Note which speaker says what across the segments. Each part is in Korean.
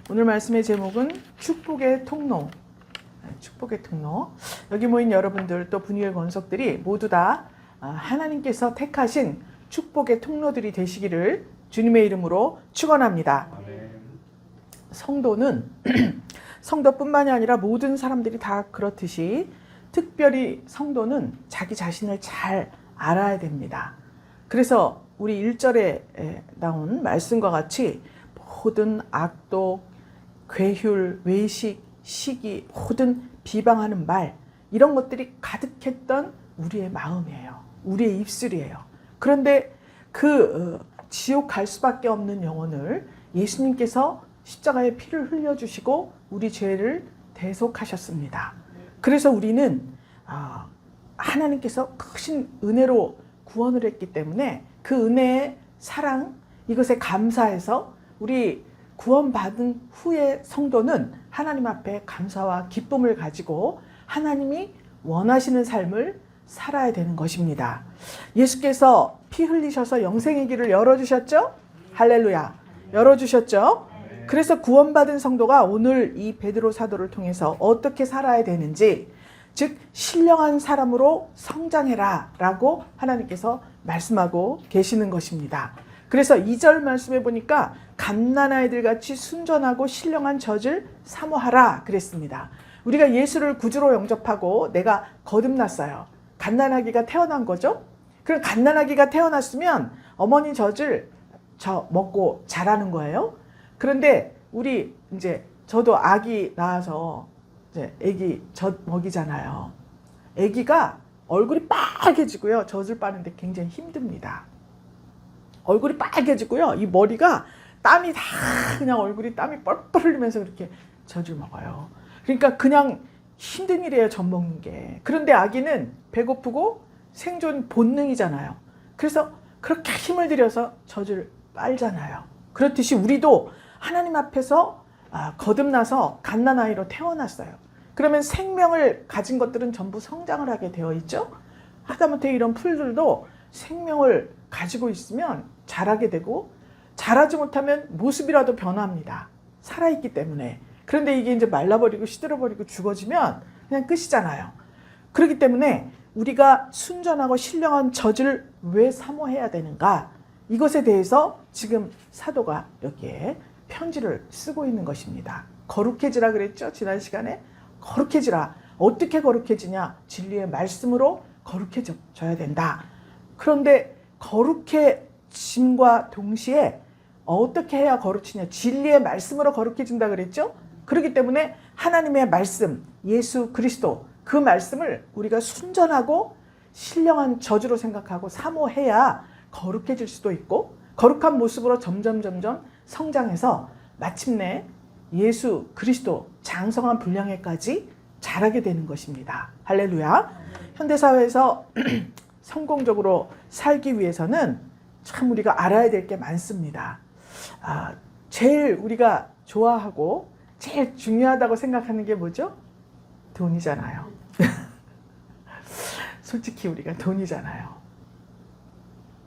Speaker 1: 오늘 말씀의 제목은 축복의 통로. 축복의 통로. 여기 모인 여러분들 또 분유의 권속들이 모두 다 하나님께서 택하신 축복의 통로들이 되시기를 주님의 이름으로 축원합니다. 성도는 성도뿐만이 아니라 모든 사람들이 다 그렇듯이 특별히 성도는 자기 자신을 잘 알아야 됩니다. 그래서 우리 1절에 나온 말씀과 같이 모든 악독, 괴휼, 외식, 시기, 모든 비방하는 말, 이런 것들이 가득했던 우리의 마음이에요. 우리의 입술이에요. 그런데 그 지옥 갈 수밖에 없는 영혼을 예수님께서 십자가에 피를 흘려주시고 우리 죄를 대속하셨습니다. 그래서 우리는 하나님께서 크신 은혜로 구원을 했기 때문에 그 은혜의 사랑, 이것에 감사해서 우리 구원받은 후의 성도는 하나님 앞에 감사와 기쁨을 가지고 하나님이 원하시는 삶을 살아야 되는 것입니다. 예수께서 피 흘리셔서 영생의 길을 열어주셨죠? 할렐루야. 열어주셨죠? 그래서 구원받은 성도가 오늘 이 베드로 사도를 통해서 어떻게 살아야 되는지, 즉 신령한 사람으로 성장해라 라고 하나님께서 말씀하고 계시는 것입니다. 그래서 2절 말씀해 보니까 갓난아이들 같이 순전하고 신령한 젖을 사모하라 그랬습니다. 우리가 예수를 구주로 영접하고 내가 거듭났어요. 갓난아기가 태어난 거죠. 그럼 갓난아기가 태어났으면 어머니 젖을 먹고 자라는 거예요. 그런데 우리 이제 저도 아기 낳아서 이제 아기 젖 먹이잖아요. 아기가 얼굴이 빨개지고요. 젖을 빠는데 굉장히 힘듭니다. 얼굴이 빨개지고요. 이 머리가 땀이 다 그냥 얼굴이 땀이 뻘뻘 흘리면서 그렇게 젖을 먹어요. 그러니까 그냥 힘든 일이에요. 젖 먹는 게. 그런데 아기는 배고프고 생존 본능이잖아요. 그래서 그렇게 힘을 들여서 젖을 빨잖아요. 그렇듯이 우리도 하나님 앞에서 거듭나서 갓난아이로 태어났어요. 그러면 생명을 가진 것들은 전부 성장을 하게 되어 있죠. 하다못해 이런 풀들도 생명을 가지고 있으면 자라게 되고, 자라지 못하면 모습이라도 변합니다. 살아있기 때문에. 그런데 이게 이제 말라버리고 시들어버리고 죽어지면 그냥 끝이잖아요. 그렇기 때문에 우리가 순전하고 신령한 젖을 왜 사모해야 되는가, 이것에 대해서 지금 사도가 여기에 편지를 쓰고 있는 것입니다. 거룩해지라 그랬죠, 지난 시간에. 거룩해지라. 어떻게 거룩해지냐? 진리의 말씀으로 거룩해져야 된다. 그런데 거룩해짐과 동시에 어떻게 해야 거룩해지냐? 진리의 말씀으로 거룩해진다 그랬죠? 그렇기 때문에 하나님의 말씀, 예수 그리스도, 그 말씀을 우리가 순전하고 신령한 저주로 생각하고 사모해야 거룩해질 수도 있고, 거룩한 모습으로 점점 성장해서 마침내 예수 그리스도 장성한 분량에까지 자라게 되는 것입니다. 할렐루야. 현대사회에서 성공적으로 살기 위해서는 참 우리가 알아야 될 게 많습니다. 제일 우리가 좋아하고 제일 중요하다고 생각하는 게 뭐죠? 돈이잖아요. 솔직히 우리가 돈이잖아요.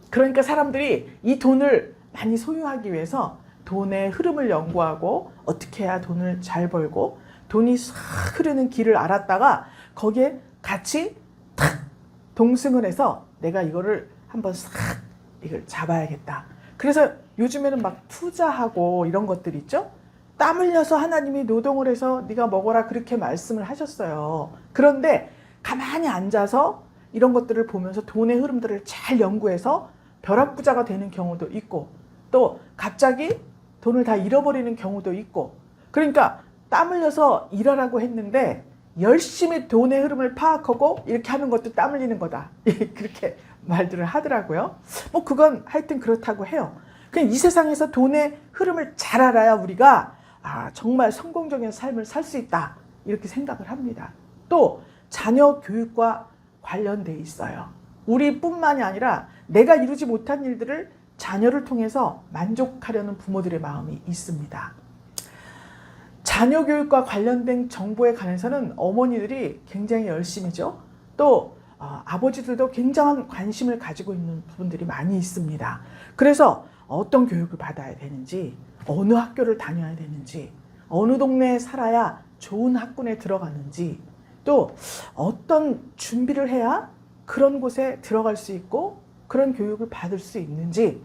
Speaker 1: 그러니까 사람들이 이 돈을 많이 소유하기 위해서 돈의 흐름을 연구하고 어떻게 해야 돈을 잘 벌고 돈이 싹 흐르는 길을 알았다가 거기에 같이 탁 동승을 해서 내가 이거를 한번 싹 이걸 잡아야겠다. 그래서 요즘에는 막 투자하고 이런 것들 있죠? 땀 흘려서 하나님이 노동을 해서 네가 먹어라 그렇게 말씀을 하셨어요. 그런데 가만히 앉아서 이런 것들을 보면서 돈의 흐름들을 잘 연구해서 벼락부자가 되는 경우도 있고, 또 갑자기 돈을 다 잃어버리는 경우도 있고, 그러니까 땀 흘려서 일하라고 했는데 열심히 돈의 흐름을 파악하고 이렇게 하는 것도 땀 흘리는 거다. 그렇게 말들을 하더라고요. 뭐 그건 하여튼 그렇다고 해요. 그냥 이 세상에서 돈의 흐름을 잘 알아야 우리가 정말 성공적인 삶을 살 수 있다. 이렇게 생각을 합니다. 또 자녀 교육과 관련돼 있어요. 우리뿐만이 아니라 내가 이루지 못한 일들을 자녀를 통해서 만족하려는 부모들의 마음이 있습니다. 자녀 교육과 관련된 정보에 관해서는 어머니들이 굉장히 열심히죠. 또 아버지들도 굉장한 관심을 가지고 있는 부분들이 많이 있습니다. 그래서 어떤 교육을 받아야 되는지, 어느 학교를 다녀야 되는지, 어느 동네에 살아야 좋은 학군에 들어가는지, 또 어떤 준비를 해야 그런 곳에 들어갈 수 있고 그런 교육을 받을 수 있는지,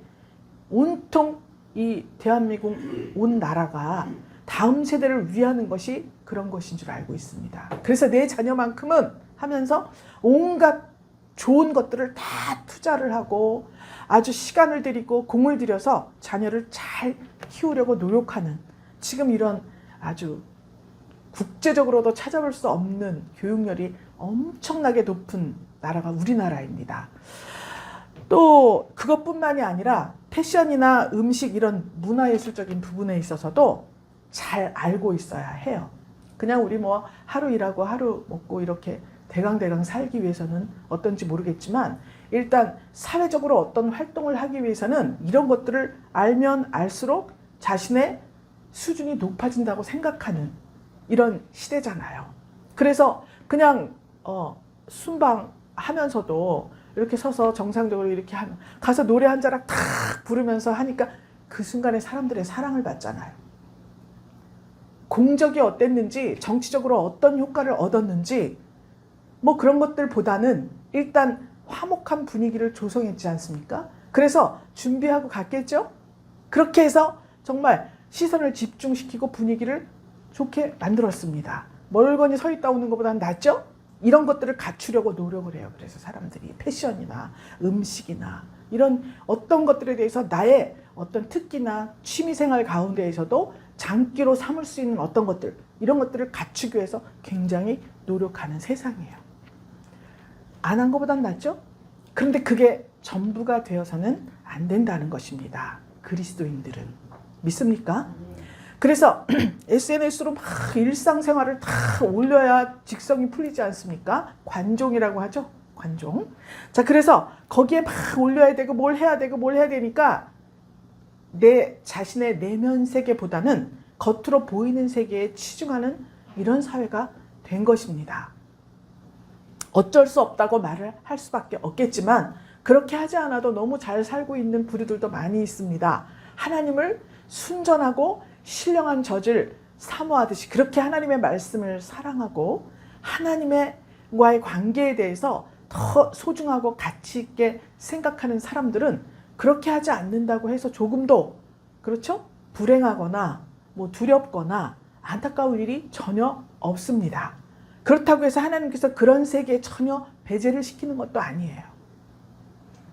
Speaker 1: 온통 이 대한민국 온 나라가 다음 세대를 위하는 것이 그런 것인 줄 알고 있습니다. 그래서 내 자녀만큼은 하면서 온갖 좋은 것들을 다 투자를 하고 아주 시간을 들이고 공을 들여서 자녀를 잘 키우려고 노력하는, 지금 이런 아주 국제적으로도 찾아볼 수 없는 교육열이 엄청나게 높은 나라가 우리나라입니다. 또 그것뿐만이 아니라 패션이나 음식, 이런 문화예술적인 부분에 있어서도 잘 알고 있어야 해요. 그냥 우리 뭐 하루 일하고 하루 먹고 이렇게 대강대강 살기 위해서는 어떤지 모르겠지만, 일단 사회적으로 어떤 활동을 하기 위해서는 이런 것들을 알면 알수록 자신의 수준이 높아진다고 생각하는 이런 시대잖아요. 그래서 그냥 순방하면서도 이렇게 서서 정상적으로 이렇게 하면, 가서 노래 한 자락 탁 부르면서 하니까 그 순간에 사람들의 사랑을 받잖아요. 공적이 어땠는지, 정치적으로 어떤 효과를 얻었는지, 뭐 그런 것들보다는 일단 화목한 분위기를 조성했지 않습니까? 그래서 준비하고 갔겠죠? 그렇게 해서 정말 시선을 집중시키고 분위기를 좋게 만들었습니다. 멀거니 서 있다 오는 것보다는 낫죠? 이런 것들을 갖추려고 노력을 해요. 그래서 사람들이 패션이나 음식이나 이런 어떤 것들에 대해서 나의 어떤 특기나 취미생활 가운데에서도 장기로 삼을 수 있는 어떤 것들, 이런 것들을 갖추기 위해서 굉장히 노력하는 세상이에요. 안 한 것보단 낫죠? 그런데 그게 전부가 되어서는 안 된다는 것입니다. 그리스도인들은. 믿습니까? 그래서 SNS로 막 일상생활을 다 올려야 직성이 풀리지 않습니까? 관종이라고 하죠. 관종. 자, 그래서 거기에 막 올려야 되고 뭘 해야 되고 뭘 해야 되니까 내 자신의 내면 세계보다는 겉으로 보이는 세계에 치중하는 이런 사회가 된 것입니다. 어쩔 수 없다고 말을 할 수밖에 없겠지만, 그렇게 하지 않아도 너무 잘 살고 있는 부류들도 많이 있습니다. 하나님을 순전하고 신령한 젖을 사모하듯이 그렇게 하나님의 말씀을 사랑하고 하나님과의 관계에 대해서 더 소중하고 가치 있게 생각하는 사람들은 그렇게 하지 않는다고 해서 조금도, 그렇죠? 불행하거나 뭐 두렵거나 안타까울 일이 전혀 없습니다. 그렇다고 해서 하나님께서 그런 세계에 전혀 배제를 시키는 것도 아니에요.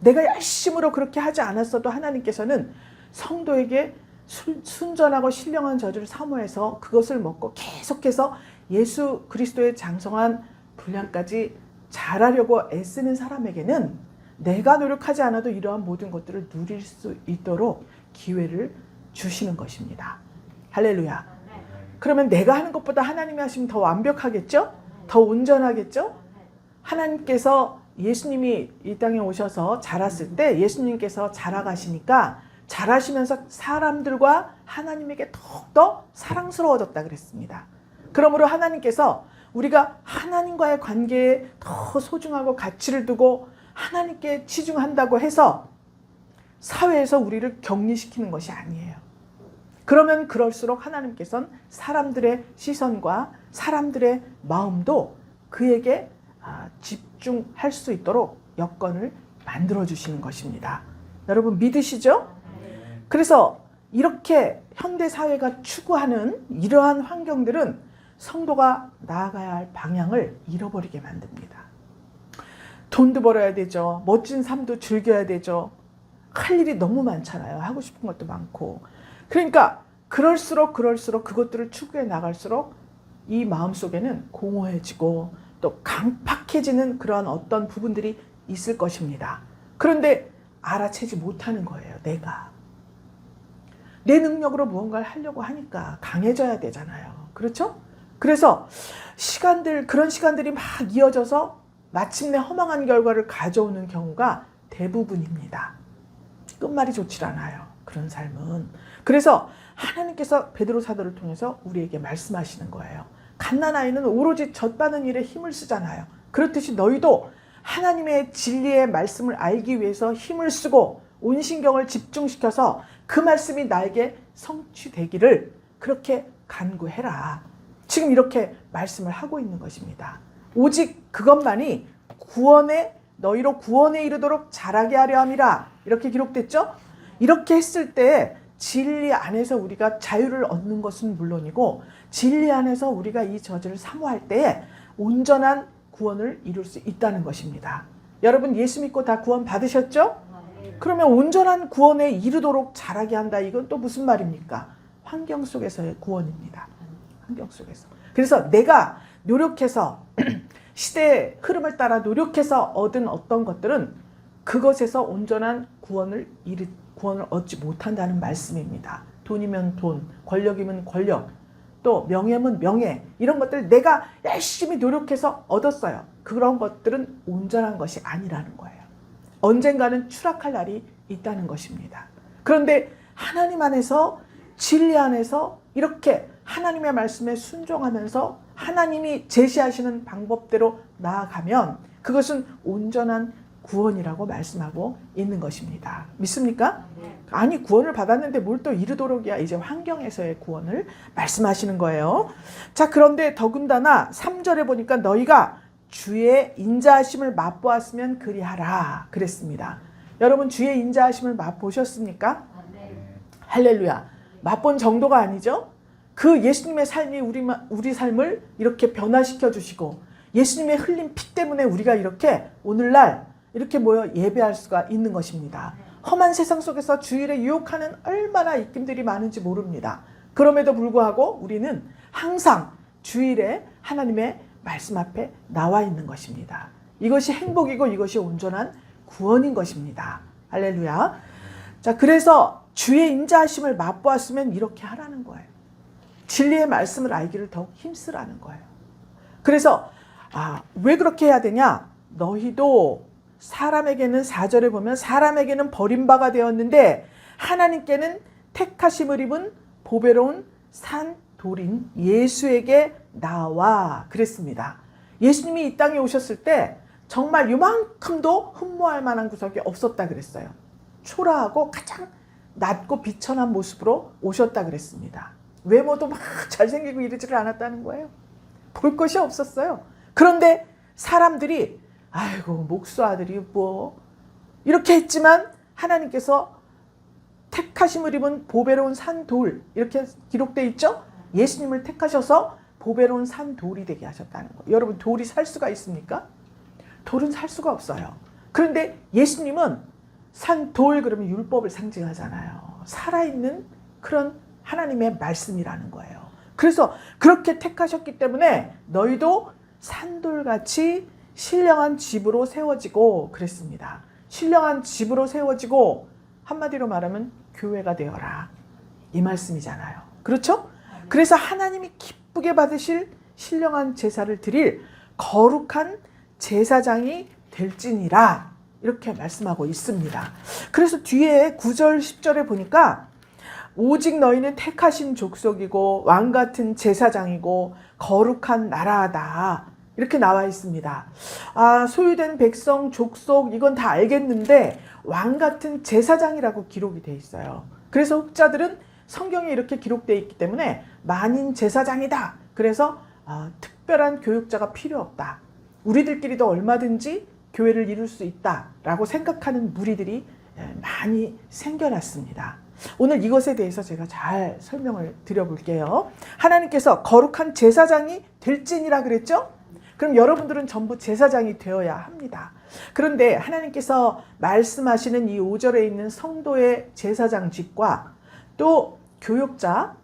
Speaker 1: 내가 열심으로 그렇게 하지 않았어도 하나님께서는 성도에게 순전하고 신령한 저주를 사모해서 그것을 먹고 계속해서 예수 그리스도의 장성한 분량까지 잘하려고 애쓰는 사람에게는 내가 노력하지 않아도 이러한 모든 것들을 누릴 수 있도록 기회를 주시는 것입니다. 할렐루야. 그러면 내가 하는 것보다 하나님이 하시면 더 완벽하겠죠? 더 온전하겠죠? 하나님께서, 예수님이 이 땅에 오셔서 자랐을 때 예수님께서 자라가시니까 자라시면서 사람들과 하나님에게 더욱더 사랑스러워졌다 그랬습니다. 그러므로 하나님께서 우리가 하나님과의 관계에 더 소중하고 가치를 두고 하나님께 치중한다고 해서 사회에서 우리를 격리시키는 것이 아니에요. 그러면 그럴수록 하나님께서는 사람들의 시선과 사람들의 마음도 그에게 집중할 수 있도록 여건을 만들어 주시는 것입니다. 여러분 믿으시죠? 그래서 이렇게 현대사회가 추구하는 이러한 환경들은 성도가 나아가야 할 방향을 잃어버리게 만듭니다. 돈도 벌어야 되죠. 멋진 삶도 즐겨야 되죠. 할 일이 너무 많잖아요. 하고 싶은 것도 많고. 그러니까 그럴수록 그것들을 추구해 나갈수록 이 마음속에는 공허해지고 또 강팍해지는 그러한 어떤 부분들이 있을 것입니다. 그런데 알아채지 못하는 거예요. 내 능력으로 무언가를 하려고 하니까 강해져야 되잖아요. 그렇죠? 그래서 그런 시간들이 막 이어져서 마침내 허망한 결과를 가져오는 경우가 대부분입니다. 끝말이 좋질 않아요. 그런 삶은. 그래서 하나님께서 베드로 사도를 통해서 우리에게 말씀하시는 거예요. 갓난아이는 오로지 젖바는 일에 힘을 쓰잖아요. 그렇듯이 너희도 하나님의 진리의 말씀을 알기 위해서 힘을 쓰고 온 신경을 집중시켜서 그 말씀이 나에게 성취되기를 그렇게 간구해라. 지금 이렇게 말씀을 하고 있는 것입니다. 오직 그것만이 너희로 구원에 이르도록 자라게 하려 함이라. 이렇게 기록됐죠? 이렇게 했을 때 진리 안에서 우리가 자유를 얻는 것은 물론이고 진리 안에서 우리가 이 저주를 사모할 때에 온전한 구원을 이룰 수 있다는 것입니다. 여러분 예수 믿고 다 구원 받으셨죠? 그러면 온전한 구원에 이르도록 자라게 한다. 이건 또 무슨 말입니까? 환경 속에서의 구원입니다. 환경 속에서. 그래서 내가 노력해서 시대의 흐름을 따라 노력해서 얻은 어떤 것들은 그것에서 온전한 구원을 얻지 못한다는 말씀입니다. 돈이면 돈, 권력이면 권력, 또 명예면 명예, 이런 것들 내가 열심히 노력해서 얻었어요. 그런 것들은 온전한 것이 아니라는 거예요. 언젠가는 추락할 날이 있다는 것입니다. 그런데 하나님 안에서 진리 안에서 이렇게 하나님의 말씀에 순종하면서 하나님이 제시하시는 방법대로 나아가면 그것은 온전한 구원이라고 말씀하고 있는 것입니다. 믿습니까? 아니 구원을 받았는데 뭘 또 이르도록이야. 이제 환경에서의 구원을 말씀하시는 거예요. 자, 그런데 더군다나 3절에 보니까 너희가 주의 인자하심을 맛보았으면 그리하라 그랬습니다. 여러분 주의 인자하심을 맛보셨습니까? 할렐루야. 맛본 정도가 아니죠. 그 예수님의 삶이 우리 삶을 이렇게 변화시켜 주시고 예수님의 흘린 피 때문에 우리가 이렇게 오늘날 이렇게 모여 예배할 수가 있는 것입니다. 험한 세상 속에서 주일에 유혹하는 얼마나 입김들이 많은지 모릅니다. 그럼에도 불구하고 우리는 항상 주일에 하나님의 말씀 앞에 나와 있는 것입니다. 이것이 행복이고 이것이 온전한 구원인 것입니다. 할렐루야. 자, 그래서 주의 인자하심을 맛보았으면 이렇게 하라는 거예요. 진리의 말씀을 알기를 더욱 힘쓰라는 거예요. 그래서 왜 그렇게 해야 되냐? 너희도 사람에게는 4절에 보면 사람에게는 버림바가 되었는데 하나님께는 택하심을 입은 보배로운 산 돌인 예수에게 나와 그랬습니다. 예수님이 이 땅에 오셨을 때 정말 요만큼도 흠모할 만한 구석이 없었다 그랬어요. 초라하고 가장 낮고 비천한 모습으로 오셨다 그랬습니다. 외모도 막 잘생기고 이러지를 않았다는 거예요. 볼 것이 없었어요. 그런데 사람들이 아이고 목수 아들이 뭐 이렇게 했지만 하나님께서 택하심을 입은 보배로운 산돌 이렇게 기록되어 있죠. 예수님을 택하셔서 보배로운 산돌이 되게 하셨다는 거예요. 여러분 돌이 살 수가 있습니까? 돌은 살 수가 없어요. 그런데 예수님은 산돌 그러면 율법을 상징하잖아요. 살아있는 그런 하나님의 말씀이라는 거예요. 그래서 그렇게 택하셨기 때문에 너희도 산돌같이 신령한 집으로 세워지고 그랬습니다. 신령한 집으로 세워지고 한마디로 말하면 교회가 되어라. 이 말씀이잖아요. 그렇죠? 그래서 하나님이 기쁘게 받으실 신령한 제사를 드릴 거룩한 제사장이 될지니라 이렇게 말씀하고 있습니다. 그래서 뒤에 9절 10절에 보니까 오직 너희는 택하신 족속이고 왕같은 제사장이고 거룩한 나라다 이렇게 나와 있습니다. 소유된 백성 족속 이건 다 알겠는데 왕같은 제사장이라고 기록이 돼 있어요. 그래서 흑자들은 성경에 이렇게 기록되어 있기 때문에 만인 제사장이다. 그래서 특별한 교육자가 필요 없다. 우리들끼리도 얼마든지 교회를 이룰 수 있다라고 생각하는 무리들이 많이 생겨났습니다. 오늘 이것에 대해서 제가 잘 설명을 드려볼게요. 하나님께서 거룩한 제사장이 될지니라 그랬죠? 그럼 여러분들은 전부 제사장이 되어야 합니다. 그런데 하나님께서 말씀하시는 이 5절에 있는 성도의 제사장직과 또 교육자,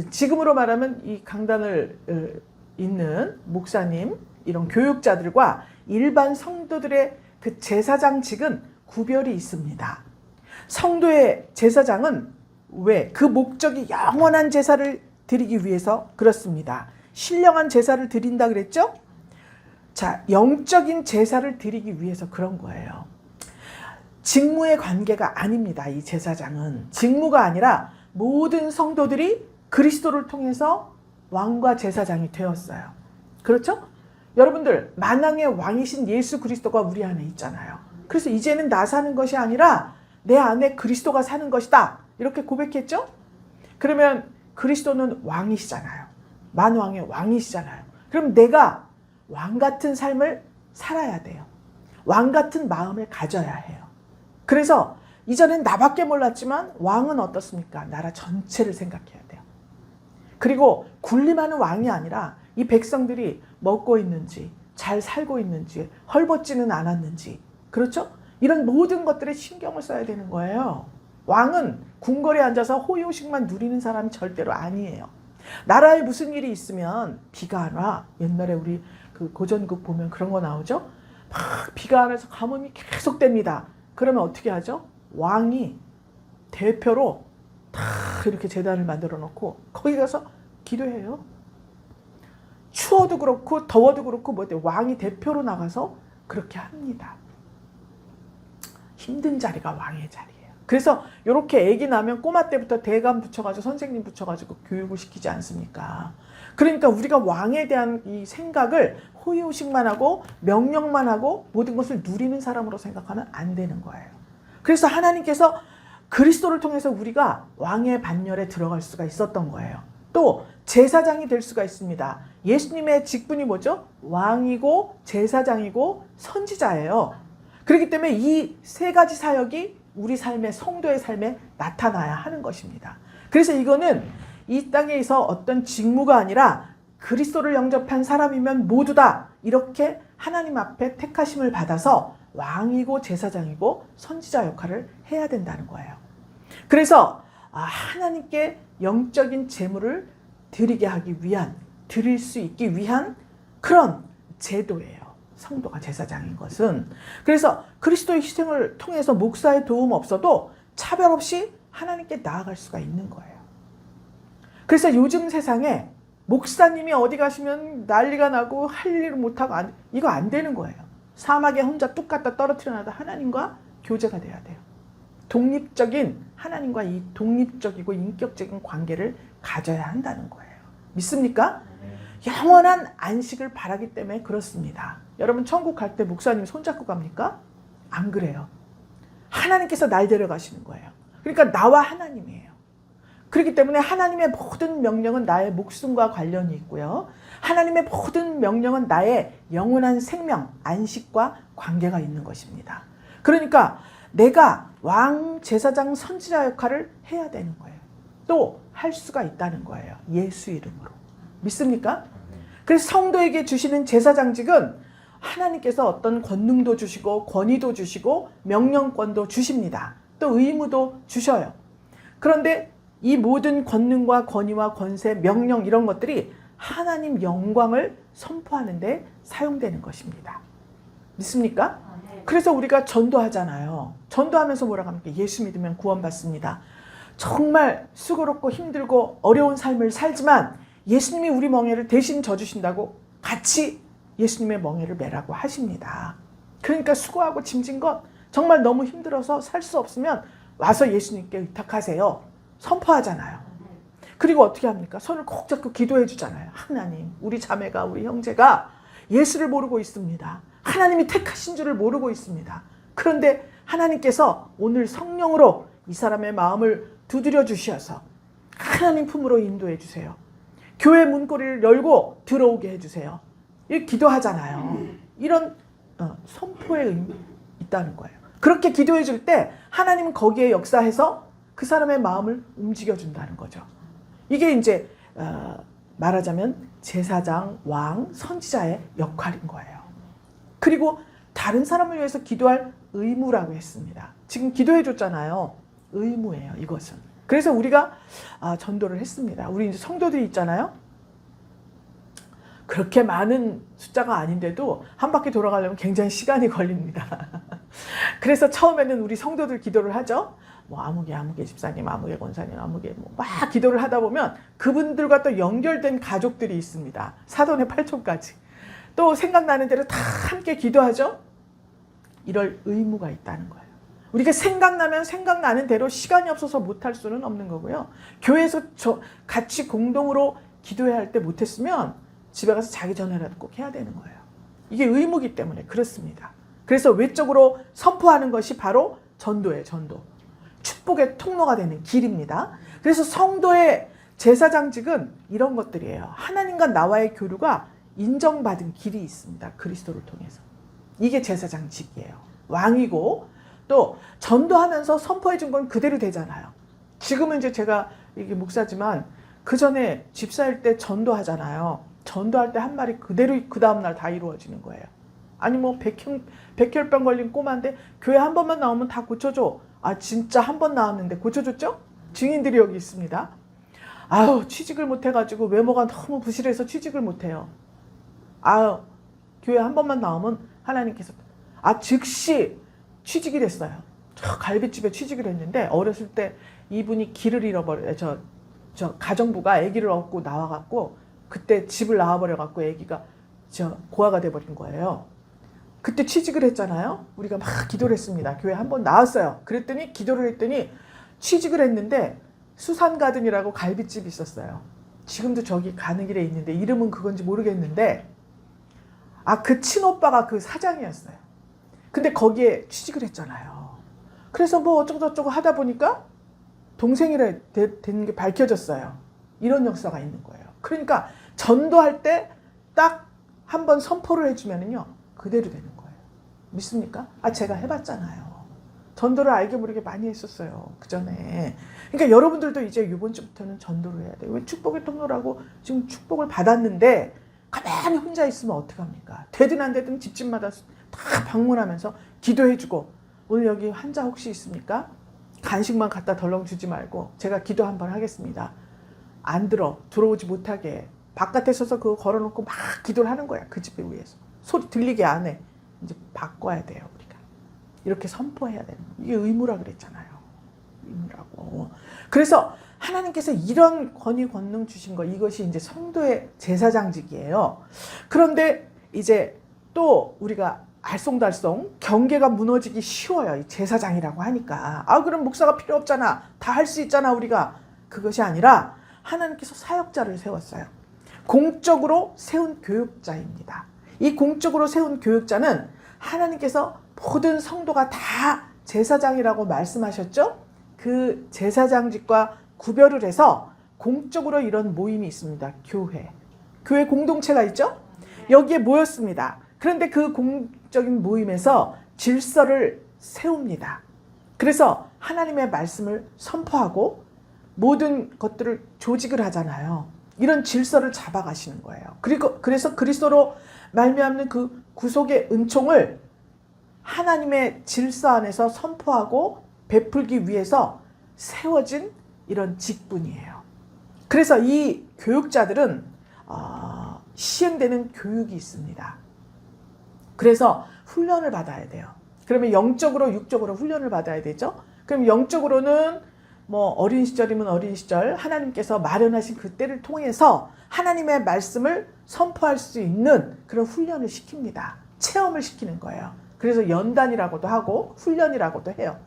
Speaker 1: 지금으로 말하면 이 강단을 잇는 목사님, 이런 교육자들과 일반 성도들의 그 제사장직은 구별이 있습니다. 성도의 제사장은 왜? 그 목적이 영원한 제사를 드리기 위해서 그렇습니다. 신령한 제사를 드린다 그랬죠? 자, 영적인 제사를 드리기 위해서 그런 거예요. 직무의 관계가 아닙니다. 이 제사장은 직무가 아니라 모든 성도들이 그리스도를 통해서 왕과 제사장이 되었어요. 그렇죠? 여러분들 만왕의 왕이신 예수 그리스도가 우리 안에 있잖아요. 그래서 이제는 나 사는 것이 아니라 내 안에 그리스도가 사는 것이다. 이렇게 고백했죠? 그러면 그리스도는 왕이시잖아요. 만왕의 왕이시잖아요. 그럼 내가 왕 같은 삶을 살아야 돼요. 왕 같은 마음을 가져야 해요. 그래서 이전엔 나밖에 몰랐지만 왕은 어떻습니까? 나라 전체를 생각해야 돼요. 그리고 군림하는 왕이 아니라 이 백성들이 먹고 있는지, 잘 살고 있는지, 헐벗지는 않았는지, 그렇죠? 이런 모든 것들에 신경을 써야 되는 거예요. 왕은 궁궐에 앉아서 호요식만 누리는 사람이 절대로 아니에요. 나라에 무슨 일이 있으면 비가 안 와. 옛날에 우리 그 고전국 보면 그런 거 나오죠? 막 비가 안 와서 가뭄이 계속됩니다. 그러면 어떻게 하죠? 왕이 대표로 다 이렇게 제단을 만들어 놓고 거기 가서 기도해요. 추워도 그렇고 더워도 그렇고 왕이 대표로 나가서 그렇게 합니다. 힘든 자리가 왕의 자리예요. 그래서 이렇게 아기 나면 꼬마 때부터 대감 붙여가지고 선생님 붙여가지고 교육을 시키지 않습니까? 그러니까 우리가 왕에 대한 이 생각을 호의호식만 하고 명령만 하고 모든 것을 누리는 사람으로 생각하면 안 되는 거예요. 그래서 하나님께서 그리스도를 통해서 우리가 왕의 반열에 들어갈 수가 있었던 거예요. 또 제사장이 될 수가 있습니다. 예수님의 직분이 뭐죠? 왕이고 제사장이고 선지자예요. 그렇기 때문에 이 세 가지 사역이 우리 삶의 성도의 삶에 나타나야 하는 것입니다. 그래서 이거는 이 땅에서 어떤 직무가 아니라 그리스도를 영접한 사람이면 모두 다 이렇게 하나님 앞에 택하심을 받아서 왕이고 제사장이고 선지자 역할을 해야 된다는 거예요. 그래서 하나님께 영적인 제물을 드리게 하기 위한, 드릴 수 있기 위한 그런 제도예요. 성도가 제사장인 것은. 그래서 그리스도의 희생을 통해서 목사의 도움 없어도 차별 없이 하나님께 나아갈 수가 있는 거예요. 그래서 요즘 세상에 목사님이 어디 가시면 난리가 나고 할 일을 못하고 이거 안 되는 거예요. 사막에 혼자 뚝 갖다 떨어뜨려 놔도 하나님과 교제가 돼야 돼요. 독립적인 하나님과 이 독립적이고 인격적인 관계를 가져야 한다는 거예요. 믿습니까? 영원한 안식을 바라기 때문에 그렇습니다. 여러분 천국 갈 때 목사님 손잡고 갑니까? 안 그래요. 하나님께서 날 데려가시는 거예요. 그러니까 나와 하나님이에요. 그렇기 때문에 하나님의 모든 명령은 나의 목숨과 관련이 있고요. 하나님의 모든 명령은 나의 영원한 생명, 안식과 관계가 있는 것입니다. 그러니까 내가 왕, 제사장, 선지자 역할을 해야 되는 거예요. 또 할 수가 있다는 거예요. 예수 이름으로. 믿습니까? 그래서 성도에게 주시는 제사장직은 하나님께서 어떤 권능도 주시고 권위도 주시고 명령권도 주십니다. 또 의무도 주셔요. 그런데 이 모든 권능과 권위와 권세, 명령 이런 것들이 하나님 영광을 선포하는 데 사용되는 것입니다. 믿습니까? 그래서 우리가 전도하잖아요. 전도하면서 뭐라고 합니까? 예수 믿으면 구원받습니다. 정말 수고롭고 힘들고 어려운 삶을 살지만 예수님이 우리 멍에를 대신 져주신다고 같이 예수님의 멍에를 매라고 하십니다. 그러니까 수고하고 짐진 것 정말 너무 힘들어서 살 수 없으면 와서 예수님께 의탁하세요. 선포하잖아요. 그리고 어떻게 합니까? 손을 꼭 잡고 기도해 주잖아요. 하나님, 우리 자매가, 우리 형제가 예수를 모르고 있습니다. 하나님이 택하신 줄을 모르고 있습니다. 그런데 하나님께서 오늘 성령으로 이 사람의 마음을 두드려 주셔서 하나님 품으로 인도해 주세요. 교회 문고리를 열고 들어오게 해주세요. 이렇게 기도하잖아요. 이런 선포의 의미 있다는 거예요. 그렇게 기도해 줄 때 하나님은 거기에 역사해서 그 사람의 마음을 움직여 준다는 거죠. 이게 이제 말하자면 제사장, 왕, 선지자의 역할인 거예요. 그리고 다른 사람을 위해서 기도할 의무라고 했습니다. 지금 기도해 줬잖아요. 의무예요, 이것은. 그래서 우리가 전도를 했습니다. 우리 이제 성도들이 있잖아요. 그렇게 많은 숫자가 아닌데도 한 바퀴 돌아가려면 굉장히 시간이 걸립니다. 그래서 처음에는 우리 성도들 기도를 하죠. 뭐 아무개 집사님, 아무개 권사님, 아무개 막 기도를 하다 보면 그분들과 또 연결된 가족들이 있습니다. 사돈의 팔촌까지. 또 생각나는 대로 다 함께 기도하죠. 이럴 의무가 있다는 거예요. 우리가 생각나면 생각나는 대로 시간이 없어서 못할 수는 없는 거고요. 교회에서 같이 공동으로 기도해야 할 때 못했으면 집에 가서 자기 전에라도 꼭 해야 되는 거예요. 이게 의무이기 때문에 그렇습니다. 그래서 외적으로 선포하는 것이 바로 전도예요. 전도. 축복의 통로가 되는 길입니다. 그래서 성도의 제사장직은 이런 것들이에요. 하나님과 나와의 교류가 인정받은 길이 있습니다. 그리스도를 통해서. 이게 제사장직이에요. 왕이고 또 전도하면서 선포해 준 건 그대로 되잖아요. 지금은 이제 제가 이게 목사지만 그 전에 집사일 때 전도하잖아요. 전도할 때 한 말이 그대로 그 다음날 다 이루어지는 거예요. 아니 뭐 백혈병 걸린 꼬마인데 교회 한 번만 나오면 다 고쳐줘. 아 진짜 한 번 나왔는데 고쳐줬죠? 증인들이 여기 있습니다. 아유 취직을 못해가지고 외모가 너무 부실해서 취직을 못해요. 아유 교회 한 번만 나오면 하나님께서 즉시 취직이 됐어요. 저 갈비집에 취직을 했는데 어렸을 때 이분이 길을 잃어버려요. 저 가정부가 아기를 얻고 나와갖고 그때 집을 나와버려갖고 아기가 고아가 돼버린 거예요. 그때 취직을 했잖아요. 우리가 막 기도를 했습니다. 교회 한 번 나왔어요. 그랬더니 기도를 했더니 취직을 했는데 수산가든이라고 갈비집이 있었어요. 지금도 저기 가는 길에 있는데 이름은 그건지 모르겠는데 그 친오빠가 그 사장이었어요. 근데 거기에 취직을 했잖아요. 그래서 뭐 어쩌고저쩌고 하다 보니까 동생이라 되는 게 밝혀졌어요. 이런 역사가 있는 거예요. 그러니까 전도할 때 딱 한 번 선포를 해주면은요 그대로 되는 거예요. 믿습니까? 제가 해봤잖아요. 전도를 알게 모르게 많이 했었어요. 그 전에. 그러니까 여러분들도 이제 이번 주부터는 전도를 해야 돼요. 왜 축복의 통로라고 지금 축복을 받았는데 가만히 혼자 있으면 어떡합니까? 되든 안 되든 집집마다 다 방문하면서 기도해주고 오늘 여기 환자 혹시 있습니까? 간식만 갖다 덜렁 주지 말고 제가 기도 한번 하겠습니다. 안 들어오지 못하게 바깥에 서서 그거 걸어놓고 막 기도를 하는 거야. 그 집에 위해서. 소리 들리게 안 해. 이제 바꿔야 돼요. 우리가. 이렇게 선포해야 되는 거예요. 이게 의무라 그랬잖아요. 의무라고. 그래서 하나님께서 이런 권위 권능 주신 거 이것이 이제 성도의 제사장직이에요. 그런데 이제 또 우리가 알쏭달쏭 경계가 무너지기 쉬워요. 이 제사장이라고 하니까. 그럼 목사가 필요 없잖아. 다 할 수 있잖아 우리가. 그것이 아니라 하나님께서 사역자를 세웠어요. 공적으로 세운 교육자입니다. 이 공적으로 세운 교육자는 하나님께서 모든 성도가 다 제사장이라고 말씀하셨죠? 그 제사장직과 구별을 해서 공적으로 이런 모임이 있습니다. 교회 공동체가 있죠? 여기에 모였습니다. 그런데 그 공적인 모임에서 질서를 세웁니다. 그래서 하나님의 말씀을 선포하고 모든 것들을 조직을 하잖아요. 이런 질서를 잡아가시는 거예요. 그래서 그리스도로 말미암는 그 구속의 은총을 하나님의 질서 안에서 선포하고 베풀기 위해서 세워진 이런 직분이에요. 그래서 이 교육자들은 시행되는 교육이 있습니다. 그래서 훈련을 받아야 돼요. 그러면 영적으로 육적으로 훈련을 받아야 되죠. 그럼 영적으로는 뭐 어린 시절이면 어린 시절 하나님께서 마련하신 그 때를 통해서 하나님의 말씀을 선포할 수 있는 그런 훈련을 시킵니다. 체험을 시키는 거예요. 그래서 연단이라고도 하고 훈련이라고도 해요.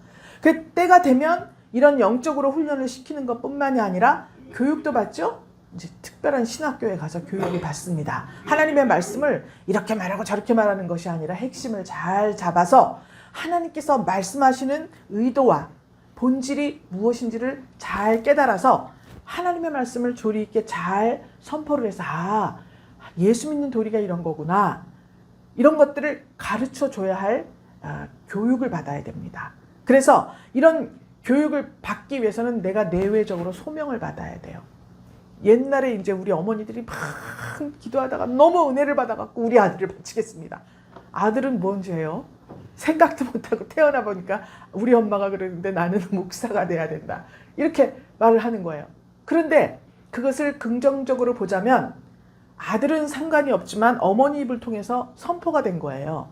Speaker 1: 그 때가 되면 이런 영적으로 훈련을 시키는 것뿐만이 아니라 교육도 받죠. 이제 특별한 신학교에 가서 교육을 받습니다. 하나님의 말씀을 이렇게 말하고 저렇게 말하는 것이 아니라 핵심을 잘 잡아서 하나님께서 말씀하시는 의도와 본질이 무엇인지를 잘 깨달아서 하나님의 말씀을 조리 있게 잘 선포를 해서 예수 믿는 도리가 이런 거구나. 이런 것들을 가르쳐 줘야 할 교육을 받아야 됩니다. 그래서 이런 교육을 받기 위해서는 내가 내외적으로 소명을 받아야 돼요. 옛날에 이제 우리 어머니들이 막 기도하다가 너무 은혜를 받아갖고 우리 아들을 바치겠습니다. 아들은 뭔 죄예요? 생각도 못하고 태어나 보니까 우리 엄마가 그러는데 나는 목사가 돼야 된다. 이렇게 말을 하는 거예요. 그런데 그것을 긍정적으로 보자면 아들은 상관이 없지만 어머니 입을 통해서 선포가 된 거예요.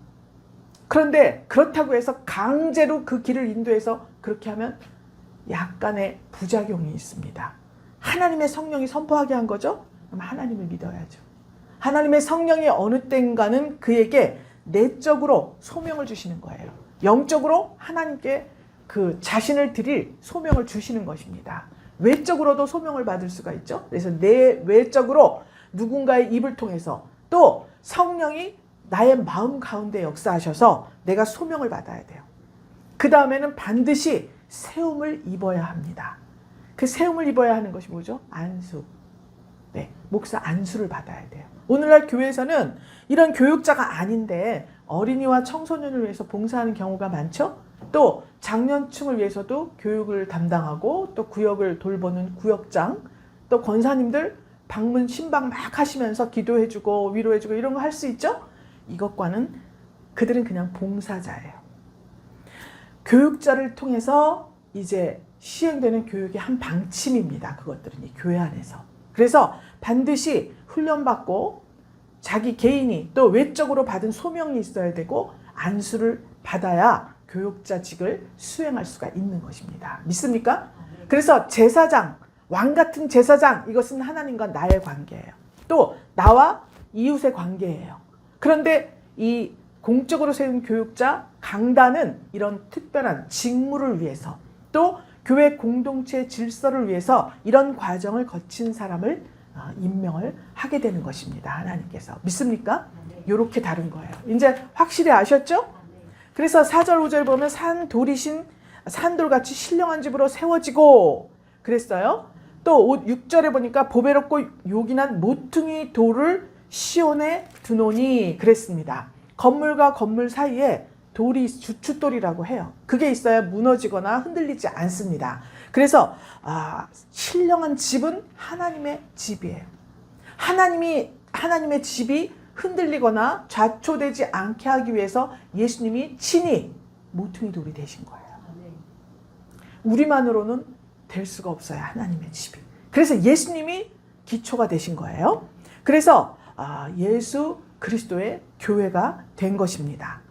Speaker 1: 그런데 그렇다고 해서 강제로 그 길을 인도해서 그렇게 하면 약간의 부작용이 있습니다. 하나님의 성령이 선포하게 한 거죠? 그럼 하나님을 믿어야죠. 하나님의 성령이 어느 때인가는 그에게 내적으로 소명을 주시는 거예요. 영적으로 하나님께 그 자신을 드릴 소명을 주시는 것입니다. 외적으로도 소명을 받을 수가 있죠. 그래서 내 외적으로 누군가의 입을 통해서 또 성령이 나의 마음 가운데 역사하셔서 내가 소명을 받아야 돼요. 그 다음에는 반드시 세움을 입어야 합니다. 그 세움을 입어야 하는 것이 뭐죠? 안수. 네, 목사 안수를 받아야 돼요. 오늘날 교회에서는 이런 교육자가 아닌데 어린이와 청소년을 위해서 봉사하는 경우가 많죠. 또 장년층을 위해서도 교육을 담당하고 또 구역을 돌보는 구역장, 또 권사님들 방문 신방 막 하시면서 기도해주고 위로해주고 이런 거 할 수 있죠. 이것과는 그들은 그냥 봉사자예요. 교육자를 통해서 이제 시행되는 교육의 한 방침입니다. 그것들은 이 교회 안에서. 그래서 반드시 훈련받고 자기 개인이 또 외적으로 받은 소명이 있어야 되고 안수를 받아야 교육자직을 수행할 수가 있는 것입니다. 믿습니까? 그래서 제사장, 왕 같은 제사장, 이것은 하나님과 나의 관계예요. 또 나와 이웃의 관계예요. 그런데 이 공적으로 세운 교육자, 강단은 이런 특별한 직무를 위해서 또 교회 공동체의 질서를 위해서 이런 과정을 거친 사람을 임명을 하게 되는 것입니다. 하나님께서. 믿습니까? 이렇게 다른 거예요. 이제 확실히 아셨죠? 그래서 4절 5절 보면 산돌같이 신령한 집으로 세워지고 그랬어요. 또 6절에 보니까 보배롭고 요긴한 모퉁이 돌을 시온에 두노니 그랬습니다. 건물과 건물 사이에 돌이 주춧돌이라고 해요. 그게 있어야 무너지거나 흔들리지 않습니다. 그래서 신령한 집은 하나님의 집이에요. 하나님의 집이 흔들리거나 좌초되지 않게 하기 위해서 예수님이 친히 모퉁이 돌이 되신 거예요. 우리만으로는 될 수가 없어요. 하나님의 집이. 그래서 예수님이 기초가 되신 거예요. 그래서 예수 그리스도의 교회가 된 것입니다.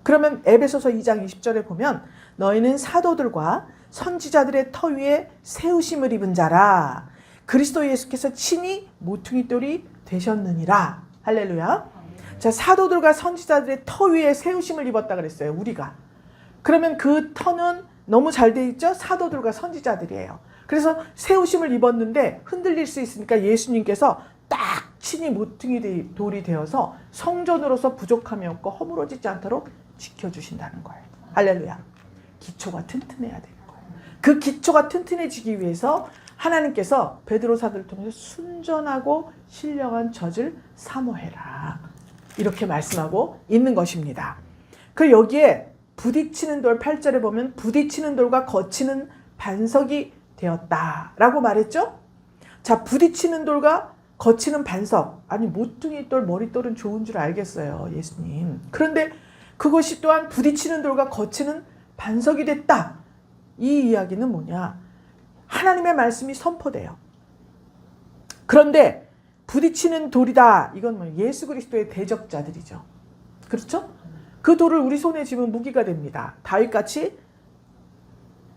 Speaker 1: 그러면 에베소서 2장 20절에 보면 너희는 사도들과 선지자들의 터 위에 세우심을 입은 자라 그리스도 예수께서 친히 모퉁이 돌이 되셨느니라. 할렐루야. 자, 사도들과 선지자들의 터 위에 세우심을 입었다 그랬어요. 우리가. 그러면 그 터는 너무 잘 돼 있죠? 사도들과 선지자들이에요. 그래서 세우심을 입었는데 흔들릴 수 있으니까 예수님께서 딱 친히 모퉁이 돌이 되어서 성전으로서 부족함이 없고 허물어지지 않도록 지켜주신다는 거예요. 할렐루야. 기초가 튼튼해야 되는 거예요. 그 기초가 튼튼해지기 위해서 하나님께서 베드로 사도를 통해서 순전하고 신령한 젖을 사모해라. 이렇게 말씀하고 있는 것입니다. 그 여기에 부딪히는 돌 8절에 보면 부딪히는 돌과 거치는 반석이 되었다라고 말했죠. 자, 부딪히는 돌과 거치는 반석. 아니 모퉁이 돌 머릿돌은 좋은 줄 알겠어요. 예수님. 그런데 그것이 또한 부딪히는 돌과 거치는 반석이 됐다. 이 이야기는 뭐냐. 하나님의 말씀이 선포돼요. 그런데 부딪히는 돌이다. 이건 뭐 예수 그리스도의 대적자들이죠. 그렇죠? 그 돌을 우리 손에 쥐면 무기가 됩니다. 다윗같이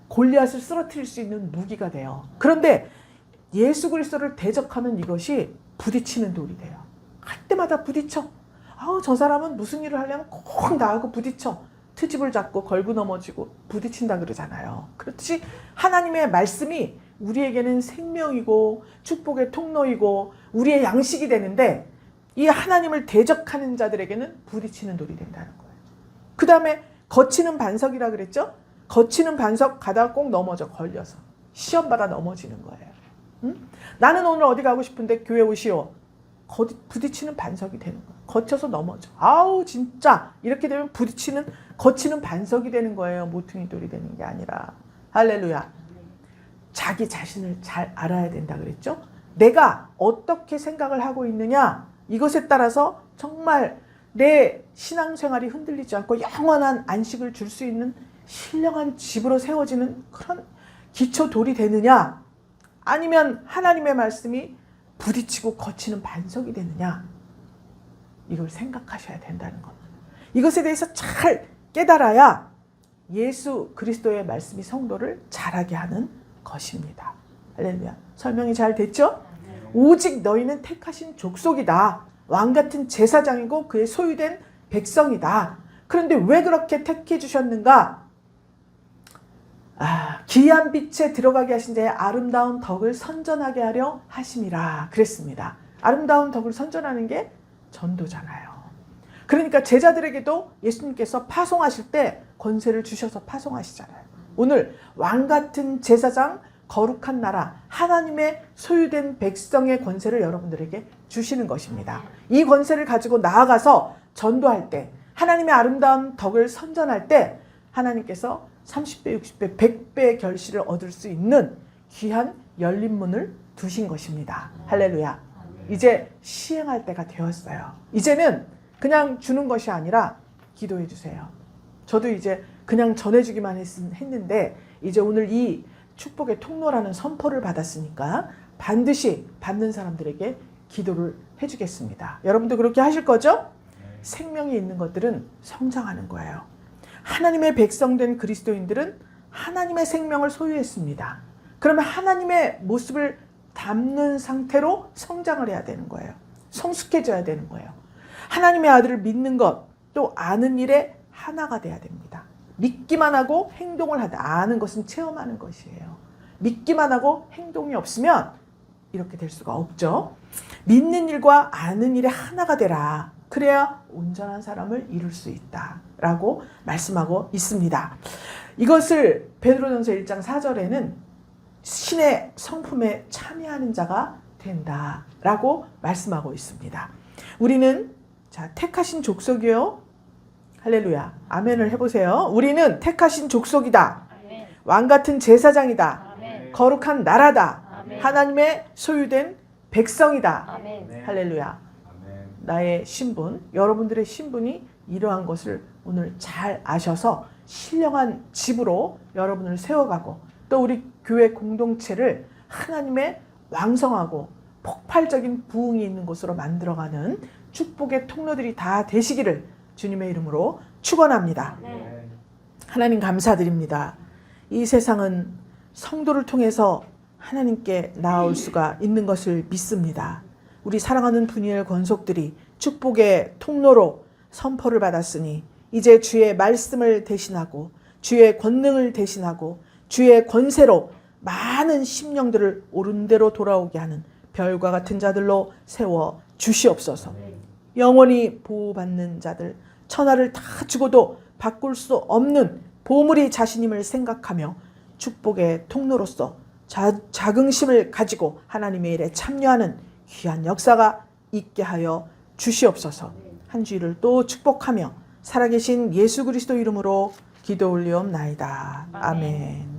Speaker 1: 골리앗을 쓰러뜨릴 수 있는 무기가 돼요. 그런데 예수 그리스도를 대적하는 이것이 부딪히는 돌이 돼요. 할 때마다 부딪혀. 저 사람은 무슨 일을 하려면 꼭 나하고 부딪혀. 트집을 잡고 걸고 넘어지고 부딪힌다 그러잖아요. 그렇듯이 하나님의 말씀이 우리에게는 생명이고 축복의 통로이고 우리의 양식이 되는데 이 하나님을 대적하는 자들에게는 부딪히는 돌이 된다는 거예요. 그 다음에 거치는 반석이라 그랬죠? 거치는 반석 가다가 꼭 넘어져 걸려서 시험받아 넘어지는 거예요. 응? 나는 오늘 어디 가고 싶은데 교회 오시오. 부딪히는 반석이 되는 거예요. 거쳐서 넘어져. 아우 진짜 이렇게 되면 거치는 반석이 되는 거예요. 모퉁이 돌이 되는 게 아니라. 할렐루야. 자기 자신을 잘 알아야 된다 그랬죠? 내가 어떻게 생각을 하고 있느냐 이것에 따라서 정말 내 신앙생활이 흔들리지 않고 영원한 안식을 줄 수 있는 신령한 집으로 세워지는 그런 기초돌이 되느냐 아니면 하나님의 말씀이 부딪히고 거치는 반석이 되느냐 이걸 생각하셔야 된다는 겁니다. 이것에 대해서 잘 깨달아야 예수 그리스도의 말씀이 성도를 자라게 하는 것입니다. 할렐루야. 설명이 잘 됐죠? 오직 너희는 택하신 족속이다. 왕같은 제사장이고 그의 소유된 백성이다. 그런데 왜 그렇게 택해 주셨는가? 기이한 빛에 들어가게 하신 자의 아름다운 덕을 선전하게 하려 하심이라 그랬습니다. 아름다운 덕을 선전하는 게 전도잖아요. 그러니까 제자들에게도 예수님께서 파송하실 때 권세를 주셔서 파송하시잖아요. 오늘 왕같은 제사장 거룩한 나라, 하나님의 소유된 백성의 권세를 여러분들에게 주시는 것입니다. 이 권세를 가지고 나아가서 전도할 때, 하나님의 아름다운 덕을 선전할 때 하나님께서 30배, 60배, 100배의 결실을 얻을 수 있는 귀한 열린 문을 두신 것입니다. 할렐루야. 이제 시행할 때가 되었어요. 이제는 그냥 주는 것이 아니라 기도해 주세요. 저도 이제 그냥 전해주기만 했는데 이제 오늘 이 축복의 통로라는 선포를 받았으니까 반드시 받는 사람들에게 기도를 해주겠습니다. 여러분도 그렇게 하실 거죠? 생명이 있는 것들은 성장하는 거예요. 하나님의 백성된 그리스도인들은 하나님의 생명을 소유했습니다. 그러면 하나님의 모습을 담는 상태로 성장을 해야 되는 거예요. 성숙해져야 되는 거예요. 하나님의 아들을 믿는 것, 또 아는 일에 하나가 돼야 됩니다. 믿기만 하고 행동을 하다. 아는 것은 체험하는 것이에요. 믿기만 하고 행동이 없으면 이렇게 될 수가 없죠. 믿는 일과 아는 일에 하나가 되라. 그래야 온전한 사람을 이룰 수 있다라고 말씀하고 있습니다. 이것을 베드로전서 1장 4절에는 신의 성품에 참여하는 자가 된다라고 말씀하고 있습니다. 우리는 택하신 족속이요. 할렐루야. 아멘을 해보세요. 우리는 택하신 족속이다. 아멘. 왕같은 제사장이다. 아멘. 거룩한 나라다. 아멘. 하나님의 소유된 백성이다. 아멘. 할렐루야. 아멘. 나의 신분, 여러분들의 신분이 이러한 것을 오늘 잘 아셔서 신령한 집으로 여러분을 세워가고 또 우리 교회 공동체를 하나님의 왕성하고 폭발적인 부흥이 있는 곳으로 만들어가는 축복의 통로들이 다 되시기를 주님의 이름으로 축원합니다. 하나님 감사드립니다. 이 세상은 성도를 통해서 하나님께 나아올 수가 있는 것을 믿습니다. 우리 사랑하는 분이엘 권속들이 축복의 통로로 선포를 받았으니 이제 주의 말씀을 대신하고 주의 권능을 대신하고 주의 권세로 많은 심령들을 옳은 대로 돌아오게 하는 별과 같은 자들로 세워 주시옵소서. 영원히 보호받는 자들, 천하를 다 주고도 바꿀 수 없는 보물이 자신임을 생각하며 축복의 통로로서 자긍심을 가지고 하나님의 일에 참여하는 귀한 역사가 있게 하여 주시옵소서. 한 주일을 또 축복하며 살아계신 예수 그리스도 이름으로 기도 올리옵나이다. 아멘.